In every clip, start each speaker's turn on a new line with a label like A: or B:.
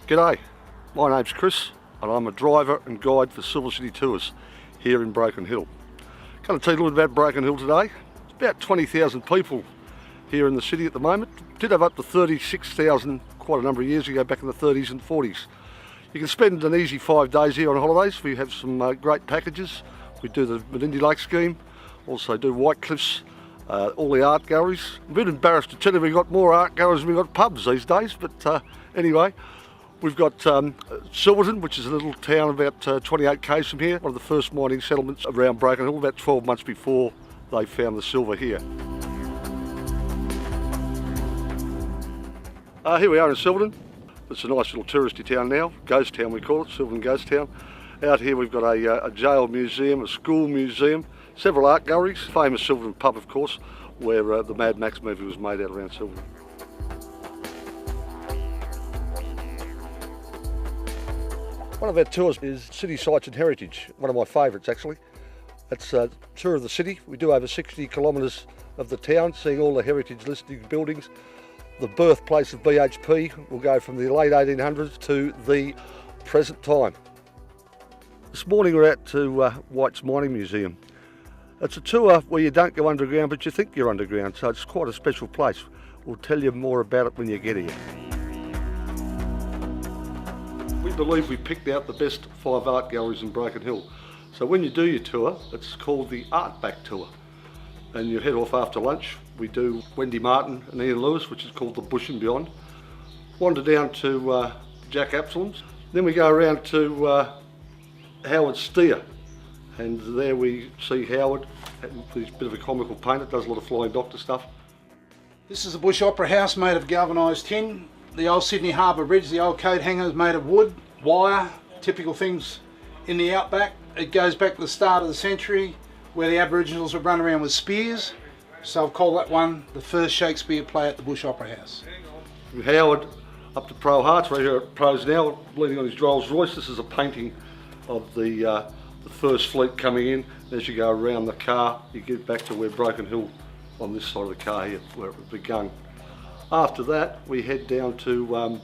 A: G'day, my name's Chris and I'm a driver and guide for Silver City Tours here in Broken Hill. Going to tell you a little bit about Broken Hill today. It's about 20,000 people here in the city at the moment. Did have up to 36,000 quite a number of years ago, back in the 30s and 40s. You can spend an easy 5 days here on holidays. We have some great packages. We do the Menindee Lake scheme, also do White Cliffs, all the art galleries. I'm a bit embarrassed to tell you we've got more art galleries than we've got pubs these days, but anyway, we've got Silverton, which is a little town about 28 k's from here, one of the first mining settlements around Broken Hill, about 12 months before they found the silver here. Here we are in Silverton. It's a nice little touristy town now, ghost town we call it, Silverton Ghost Town. Out here we've got a jail museum, a school museum, several art galleries, famous Silverton pub of course, where the Mad Max movie was made out around Silverton. One of our tours is City Sights and Heritage, one of my favourites actually. It's a tour of the city. We do over 60 kilometres of the town, seeing all the heritage listed buildings. The birthplace of BHP will go from the late 1800s to the present time. This morning we're out to White's Mining Museum. It's a tour where you don't go underground, but you think you're underground, so it's quite a special place. We'll tell you more about it when you get here. We believe we picked out the best 5 art galleries in Broken Hill. So when you do your tour, it's called the Art Back Tour. And you head off after lunch. We do Wendy Martin and Ian Lewis, which is called the Bush and Beyond. Wander down to Jack Absalom's. Then we go around to Howard Steer. And there we see Howard. He's a bit of a comical painter, does a lot of Flying Doctor stuff.
B: This is the Bush Opera House made of galvanised tin. The old Sydney Harbour Bridge, the old coat hanger is made of wood, wire, typical things in the outback. It goes back to the start of the century where the Aboriginals would run around with spears. So I'll call that one the first Shakespeare play at the Bush Opera House.
A: Howard up to Pro Hearts, right here at Pro's now, leaning on his Rolls Royce. This is a painting of the first fleet coming in. As you go around the car, you get back to where Broken Hill on this side of the car here, where it begun. After that, we head down to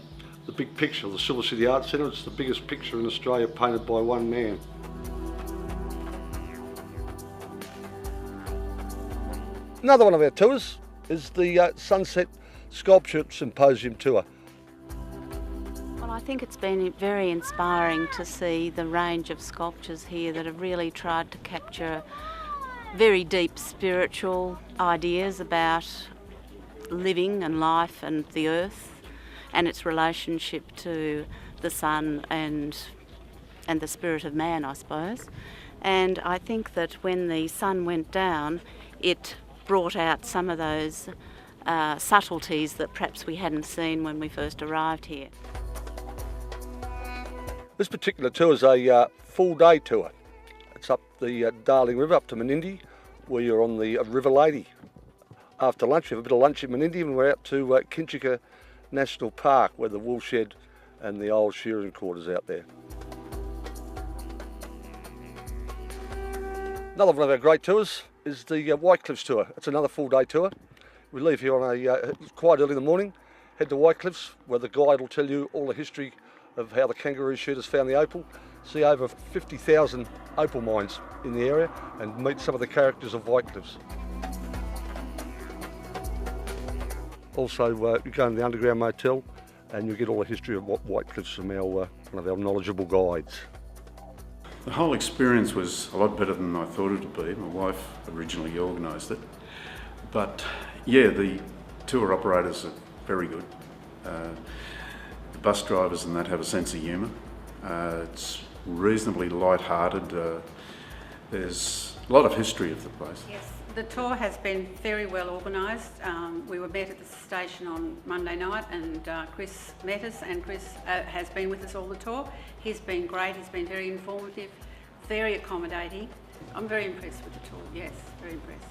A: the big picture, the Silver City Art Centre. It's the biggest picture in Australia painted by one man. Another one of our tours is the Sunset Sculpture Symposium tour.
C: Well, I think it's been very inspiring to see the range of sculptures here that have really tried to capture very deep spiritual ideas about living and life and the earth and its relationship to the sun and the spirit of man, I suppose. And I think that when the sun went down, it brought out some of those subtleties that perhaps we hadn't seen when we first arrived here.
A: This particular tour is a full day tour. It's up the Darling River, up to Menindee, where you're on the River Lady. After lunch, we have a bit of lunch in Menindee and we're out to Kinchika National Park, where the wool shed and the old shearing quarters out there. Another one of our great tours is the White Cliffs tour. It's another full day tour. We leave here on quite early in the morning, head to White Cliffs, where the guide will tell you all the history of how the kangaroo shooters found the opal, see over 50,000 opal mines in the area and meet some of the characters of White Cliffs. Also, you go in the underground motel and you get all the history of what White Cliffs from one of our knowledgeable guides.
D: The whole experience was a lot better than I thought it would be. My wife originally organised it. But yeah, the tour operators are very good. The bus drivers and that have a sense of humour. It's reasonably light-hearted. There's a lot of history of the place.
E: Yes, the tour has been very well organised. We were met at the station on Monday night and Chris met us, and Chris has been with us all the tour. He's been great, he's been very informative, very accommodating. I'm very impressed with the tour, yes, very impressed.